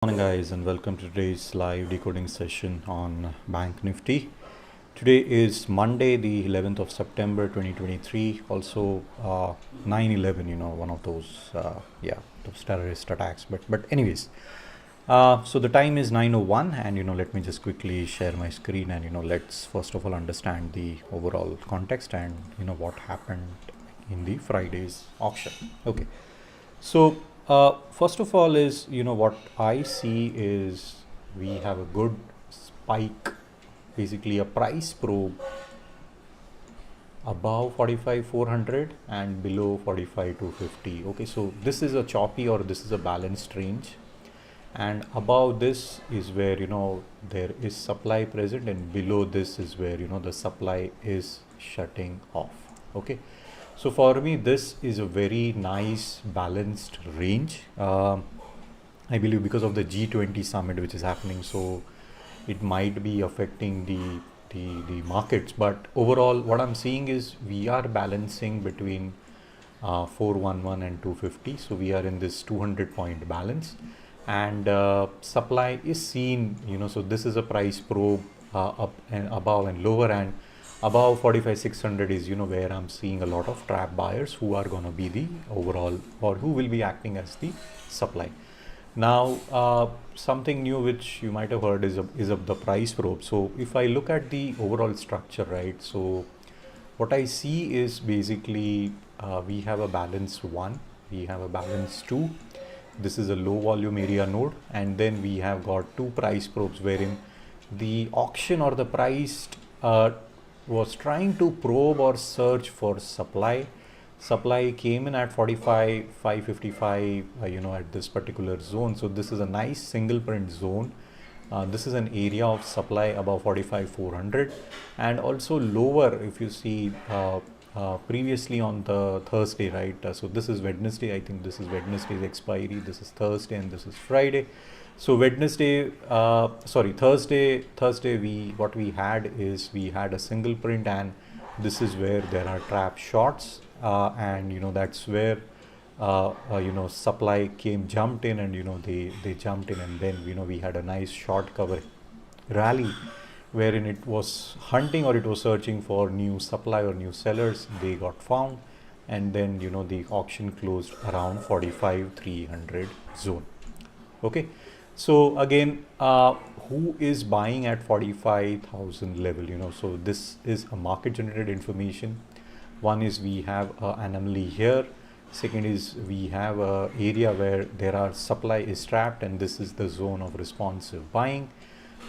Morning guys, and welcome to today's live decoding session on BankNifty. Today is Monday the 11th of September 2023, also 9/11, one of those those terrorist attacks, but anyways, so the time is 9:01, and let me just quickly share my screen, and let's first of all understand the overall context and what happened in the Friday's auction. Okay, so first of all is, what I see is we have a good spike, basically a price probe above 45,400 and below 45,250. Okay, so this is a choppy, or this is a balanced range, and above this is where there is supply present, and below this is where the supply is shutting off. Okay, so for me this is a very nice balanced range. I believe because of the G20 summit which is happening, so it might be affecting the markets, but overall what I'm seeing is we are balancing between 411 and 250, so we are in this 200 point balance, and supply is seen, so this is a price probe up and above and lower, and above 45,600 is where I'm seeing a lot of trap buyers who are going to be the overall, or who will be acting as the supply. Now something new which you might have heard is of the price probe. So if I look at the overall structure, right, so what I see is basically we have a balance 1, we have a balance 2, this is a low volume area node, and then we have got 2 price probes wherein the auction or the price was trying to probe or search for supply. Supply came in at 45,555, at this particular zone. So this is a nice single print zone. This is an area of supply above 45,400, and also lower if you see previously on the Thursday, right? So this is Wednesday. I think this is Wednesday's expiry. This is Thursday, and this is Friday. So Thursday, what we had is we had a single print, and this is where there are trap shorts, and that's where supply jumped in, and they jumped in, and then we had a nice short cover rally wherein it was hunting, or it was searching for new supply or new sellers. They got found, and then the auction closed around 45,300 zone. Okay, so again, who is buying at 45,000 level? So this is a market generated information. One is we have an anomaly here. Second is we have a area where there are supply is trapped, and this is the zone of responsive buying.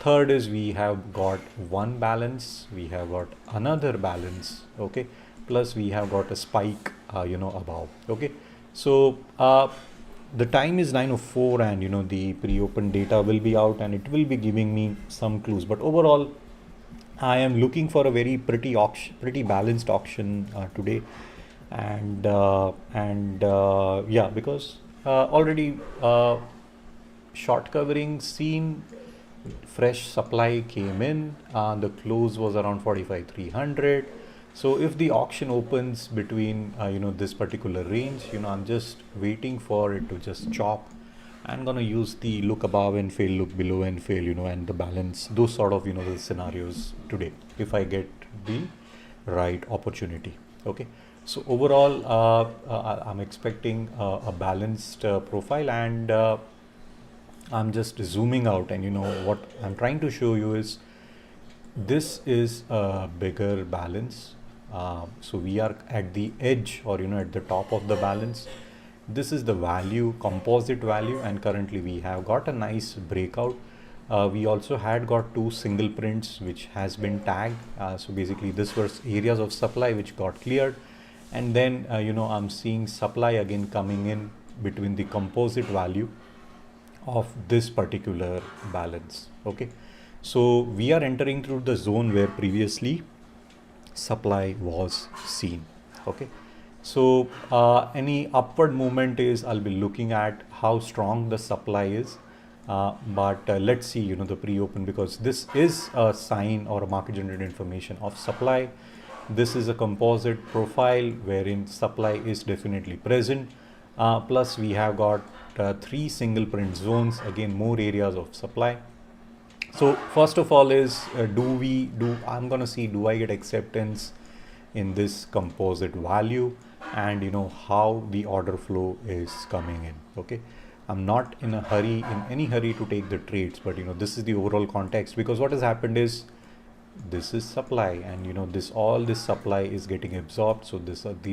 Third is we have got one balance, we have got another balance, okay, plus we have got a spike above. Okay, so the time is 9:04, and the pre-open data will be out, and it will be giving me some clues, but overall I am looking for a very pretty balanced auction today, and because already short covering seen, fresh supply came in, the close was around 45,300. So if the auction opens between this particular range, I'm just waiting for it to just chop. I'm gonna use the look above and fail, look below and fail, and the balance, those sort of the scenarios today, if I get the right opportunity. Okay, so overall I'm expecting a balanced profile, and I'm just zooming out, and what I'm trying to show you is this is a bigger balance. So we are at the edge, or at the top of the balance. This is the value, composite value, and currently we have got a nice breakout. We also had got 2 single prints which has been tagged. So basically this was areas of supply which got cleared, and then I'm seeing supply again coming in between the composite value of this particular balance. Okay, so we are entering through the zone where previously supply was seen. Okay, so any upward movement is, I'll be looking at how strong the supply is, but let's see the pre-open, because this is a sign or a market generated information of supply. This is a composite profile wherein supply is definitely present. Plus we have got three single print zones, again more areas of supply. So first of all is I'm gonna see, do I get acceptance in this composite value, and how the order flow is coming in. Okay, I'm not in any hurry to take the trades, but this is the overall context, because what has happened is this is supply, and all this supply is getting absorbed. So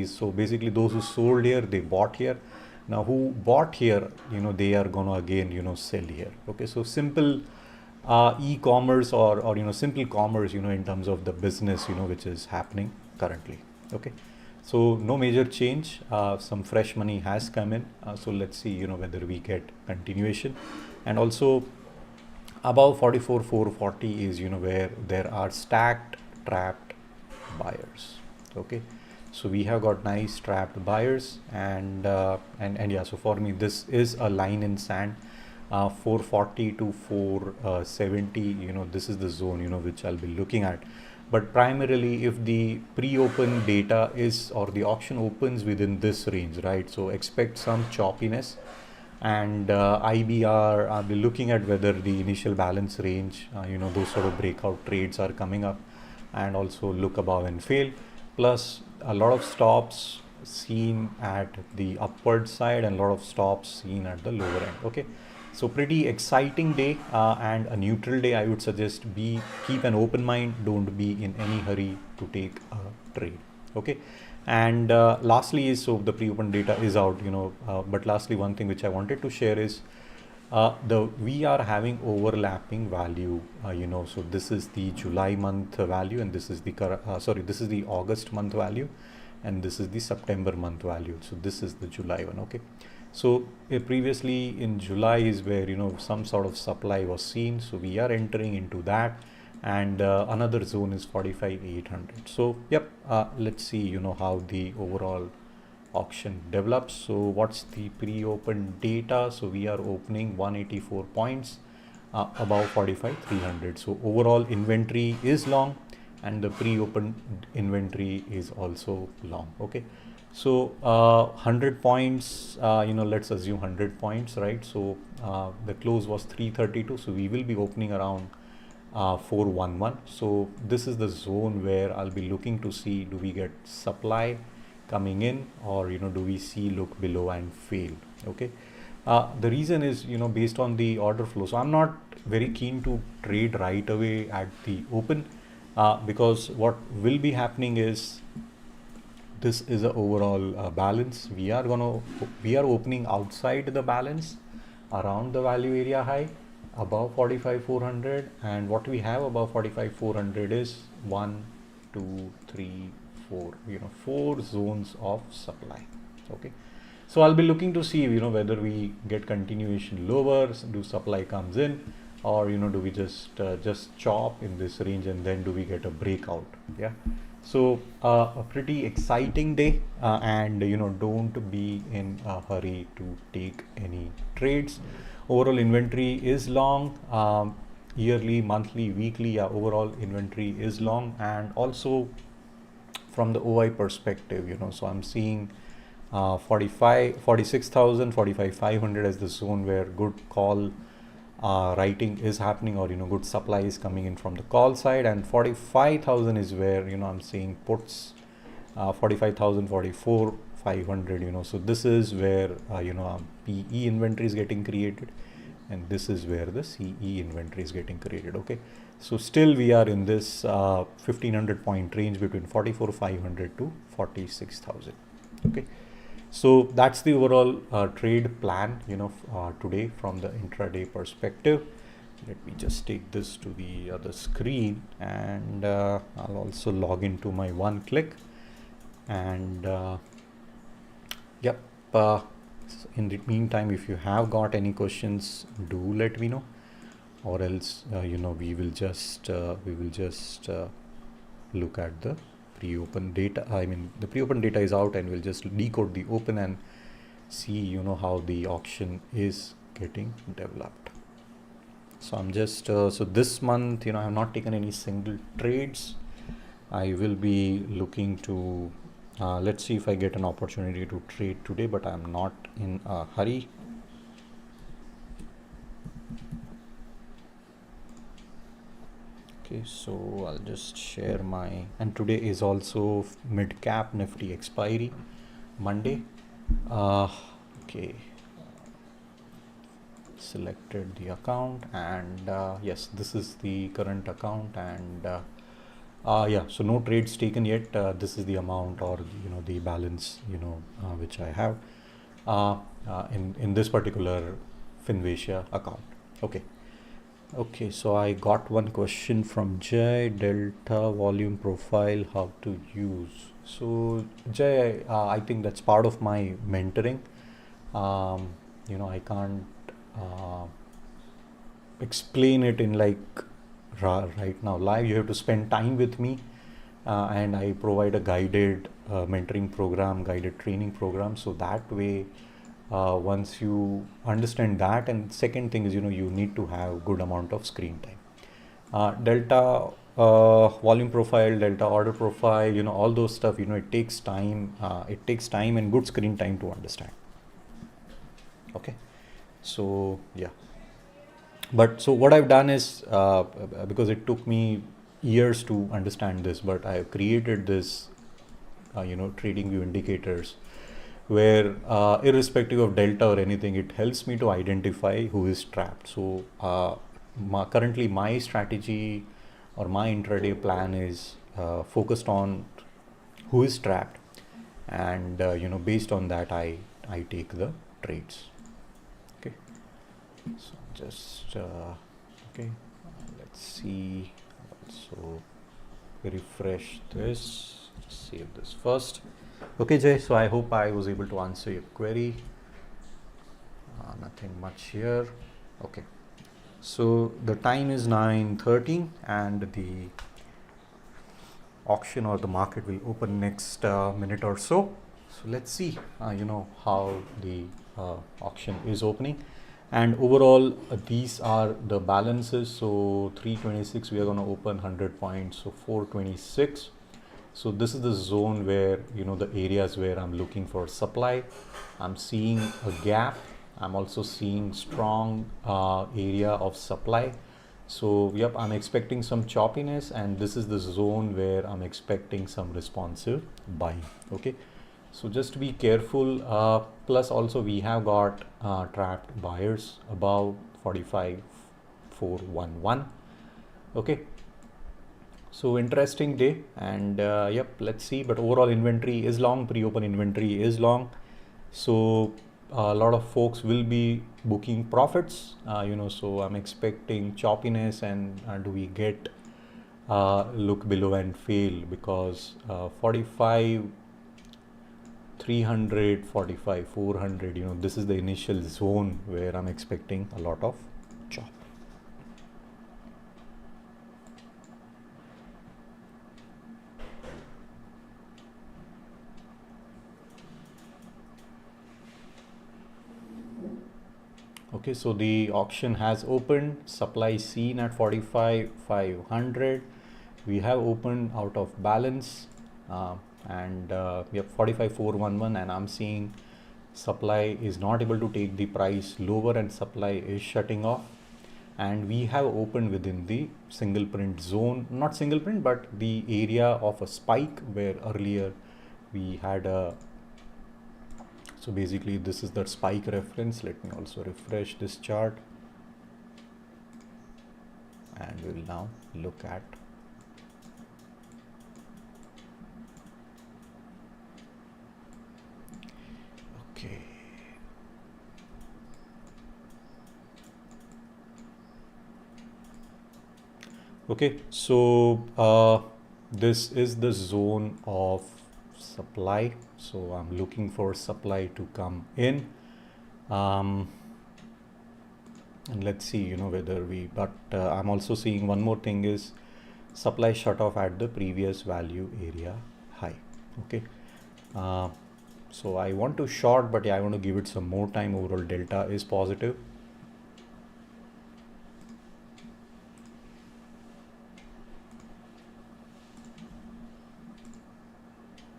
so basically those who sold here, they bought here. Now who bought here, they are gonna again sell here. Okay, so simple e-commerce or simple commerce in terms of the business which is happening currently. Okay, so no major change. Some fresh money has come in, so let's see whether we get continuation. And also above 44,440 is where there are stacked trapped buyers. Okay, so we have got nice trapped buyers, and yeah, so for me this is a line in sand. 440 to 470, this is the zone which I'll be looking at. But primarily if the pre-open data is, or the auction opens within this range, right, so expect some choppiness. And IBR, I'll be looking at whether the initial balance range, those sort of breakout trades are coming up, and also look above and fail. Plus a lot of stops seen at the upward side and a lot of stops seen at the lower end. Okay, so pretty exciting day, and a neutral day. I would suggest keep an open mind, don't be in any hurry to take a trade. Okay, and lastly is, so the pre-open data is out, but lastly one thing which I wanted to share is we are having overlapping value, so this is the July month value, and this is the this is the August month value, and this is the September month value. So this is the July one. Okay, so previously in July is where some sort of supply was seen, so we are entering into that, and another zone is 45,800. So yep, let's see how the overall auction develops. So what's the pre-open data? So we are opening 184 points above 45,300. So overall inventory is long, and the pre-open inventory is also long. Okay, so 100 points, let's assume 100 points, right? So the close was 332, so we will be opening around 411. So this is the zone where I'll be looking to see, do we get supply coming in, or do we see look below and fail. Okay, the reason is based on the order flow. So I'm not very keen to trade right away at the open, because what will be happening is, this is a overall balance. We are opening outside the balance around the value area high above 45,400, and what we have above 45,400 is 1, 2, 3, 4, 4 zones of supply. Okay, so I'll be looking to see whether we get continuation lower, do supply comes in, or do we just chop in this range, and then do we get a breakout. Yeah, so a pretty exciting day, and don't be in a hurry to take any trades. Overall inventory is long, yearly, monthly, weekly. Yeah, overall inventory is long, and also from the OI perspective, so I'm seeing 46,000, 45,500 as the zone where good call writing is happening, or good supply is coming in from the call side, and 45,000 is where I'm seeing puts, 45,000, 44,500. So this is where PE inventory is getting created, and this is where the CE inventory is getting created. Okay, so still we are in this 1500 point range between 44,500 to 46,000. Okay, so that's the overall trade plan today from the intraday perspective. Let me just take this to the other screen, and I'll also log into my one click, and yep, in the meantime, if you have got any questions, do let me know, or else we will just look at the pre-open data. I mean, the pre-open data is out, and we'll just decode the open and see how the auction is getting developed. So I'm just so this month I have not taken any single trades. I will be looking to let's see if I get an opportunity to trade today, but I'm not in a hurry. Okay, so I'll just share and today is also mid cap Nifty expiry, Monday. Uh, okay, selected the account, and yes, this is the current account, and yeah, so no trades taken yet. This is the amount, or the balance, which I have in this particular Finvasia account. Okay, so I got one question from Jay. Delta volume profile, how to use. So Jay, I think that's part of my mentoring. I can't uh, explain it in like right now live. You have to spend time with me, and I provide a guided mentoring program, guided training program. So that way, once you understand that, and second thing is, you need to have good amount of screen time. Delta volume profile, delta order profile, all those stuff, it takes time. It takes time and good screen time to understand. Okay, so yeah. But so what I've done is, because it took me years to understand this, but I have created this, trading view indicators, where irrespective of delta or anything, it helps me to identify who is trapped. So currently my strategy or my intraday plan is focused on who is trapped, and based on that, I take the trades. Okay, so just okay, let's see. So refresh this, just save this first. Okay, Jay, so I hope I was able to answer your query. Nothing much here. Okay, so the time is 9:30 and the auction or the market will open next minute or so. So let's see, how the auction is opening. And overall, these are the balances. So 326, we are going to open 100 points. So 426. So this is the zone where, the areas where I'm looking for supply. I'm seeing a gap. I'm also seeing strong area of supply. So yep, I'm expecting some choppiness, and this is the zone where I'm expecting some responsive buying. Okay, so just to be careful. Plus also we have got trapped buyers above 45,411. Okay, so interesting day, and yep, let's see. But overall inventory is long, pre-open inventory is long, so a lot of folks will be booking profits, so I'm expecting choppiness, and do we get look below and fail, because 45 300, 45 400, this is the initial zone where I'm expecting a lot of chop. Okay, so the auction has opened, supply seen at 45,500. We have opened out of balance, and we have 45,411, and I'm seeing supply is not able to take the price lower, and supply is shutting off. And we have opened within the single print zone, not single print, but the area of a spike where earlier we had a. So basically this is the spike reference. Let me also refresh this chart, and we will now look at okay. Okay, so this is the zone of supply. So I'm looking for supply to come in, and let's see, whether we. But I'm also seeing one more thing is supply shut off at the previous value area high. Okay, so I want to short, but yeah, I want to give it some more time. Overall delta is positive.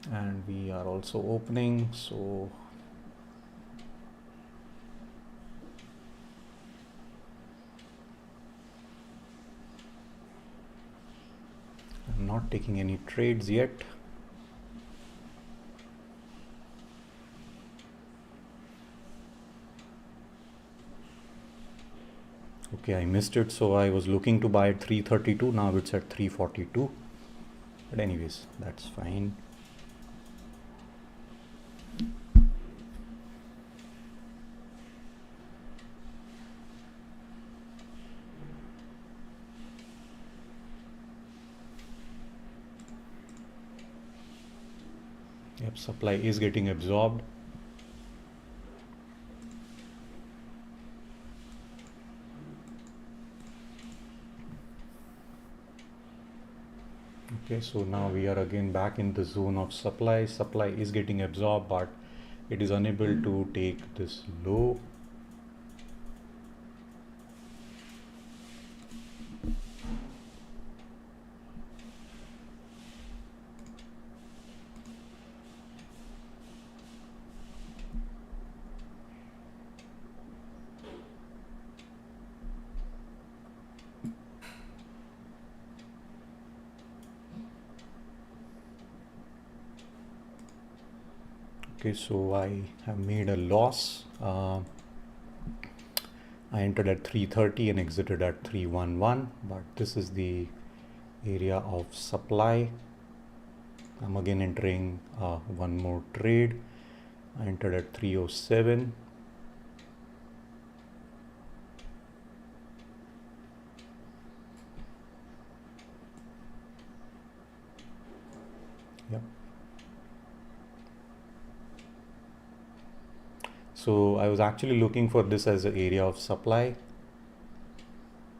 And we are also opening, so I'm not taking any trades yet. Okay, I missed it, so I was looking to buy at 332. Now it's at 342. But anyways, that's fine. Yep, supply is getting absorbed. Okay, so now we are again back in the zone of supply. Supply is getting absorbed, but it is unable to take this low. Okay, so I have made a loss. I entered at 330 and exited at 311, but this is the area of supply. I'm again entering one more trade. I entered at 307. Yep. So I was actually looking for this as an area of supply,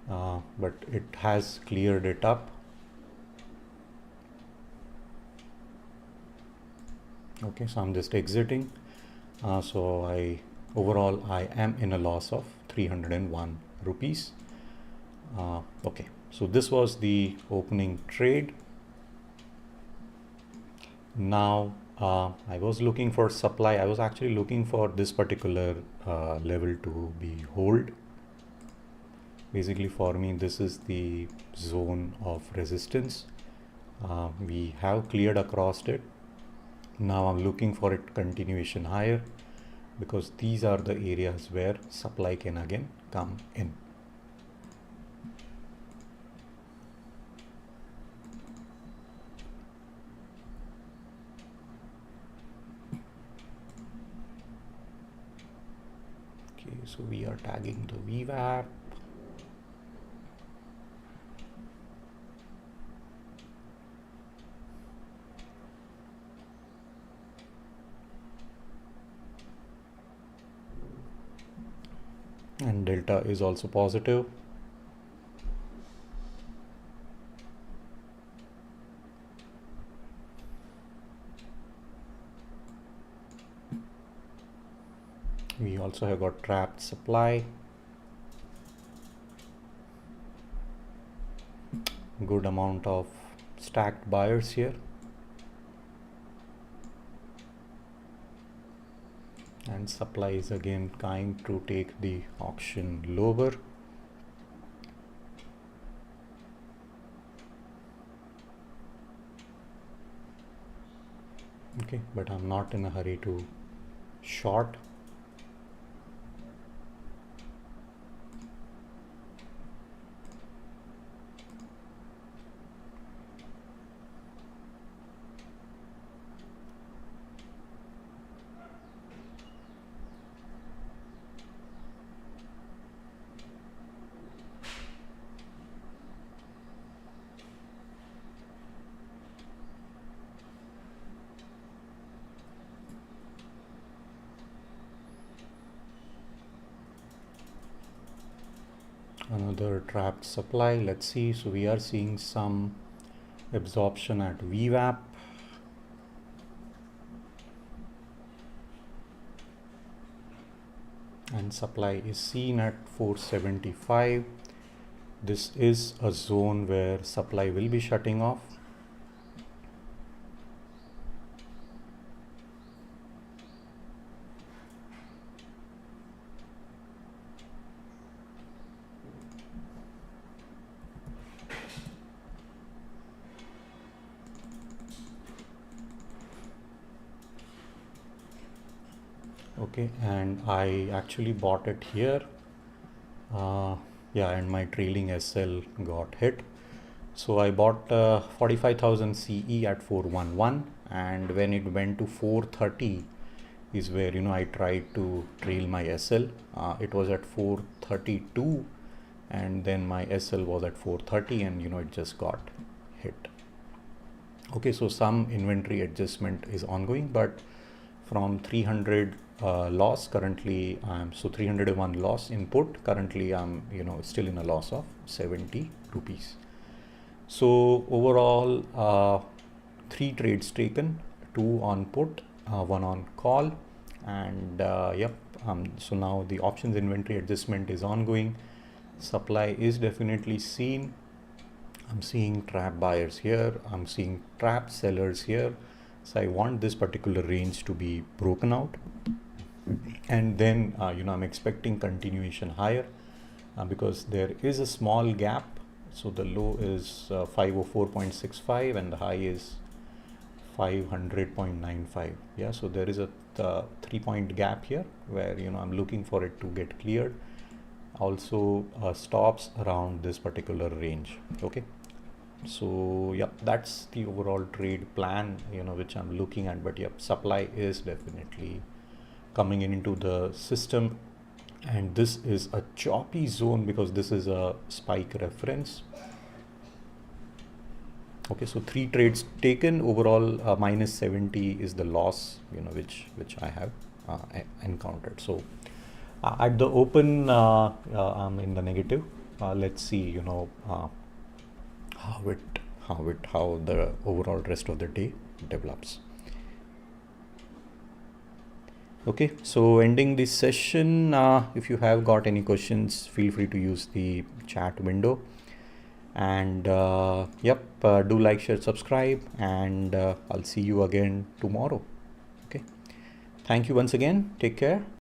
but it has cleared it up. Okay, so I'm just exiting. So overall I am in a loss of 301 rupees. Okay, so this was the opening trade. Now I was looking for supply. I was actually looking for this particular level to be hold. Basically for me this is the zone of resistance. We have cleared across it. Now I'm looking for it continuation higher, because these are the areas where supply can again come in. Okay, so we are tagging the VWAP. And delta is also positive. We also have got trapped supply. Good amount of stacked buyers here. And supply is again trying to take the auction lower. Okay, but I'm not in a hurry to short. Another trapped supply. Let's see. So we are seeing some absorption at VWAP. And supply is seen at 475. This is a zone where supply will be shutting off. Okay, and I actually bought it here. Yeah, and my trailing SL got hit. So I bought 45,000 CE at 411, and when it went to 430 is where I tried to trail my SL. It was at 432, and then my SL was at 430, and it just got hit. Okay, so some inventory adjustment is ongoing, but from 300 loss currently I'm 301 loss input, currently I'm still in a loss of 70 rupees. So overall 3 trades taken, 2 on put, 1 on call, and so now the options inventory adjustment is ongoing. Supply is definitely seen. I'm seeing trap buyers here, I'm seeing trap sellers here. So I want this particular range to be broken out, and then I'm expecting continuation higher because there is a small gap. So the low is 504.65 and the high is 500.95. Yeah, so there is a 3-point gap here where I'm looking for it to get cleared. Also stops around this particular range. Okay, so yeah, that's the overall trade plan which I'm looking at. But yeah, supply is definitely coming into the system, and this is a choppy zone because this is a spike reference. Okay, so 3 trades taken, overall minus 70 is the loss which I have encountered. So at the open I'm in the negative. Let's see how the overall rest of the day develops. Okay, so ending this session, if you have got any questions, feel free to use the chat window. And do like, share, subscribe, and I'll see you again tomorrow. Okay, thank you once again. Take care.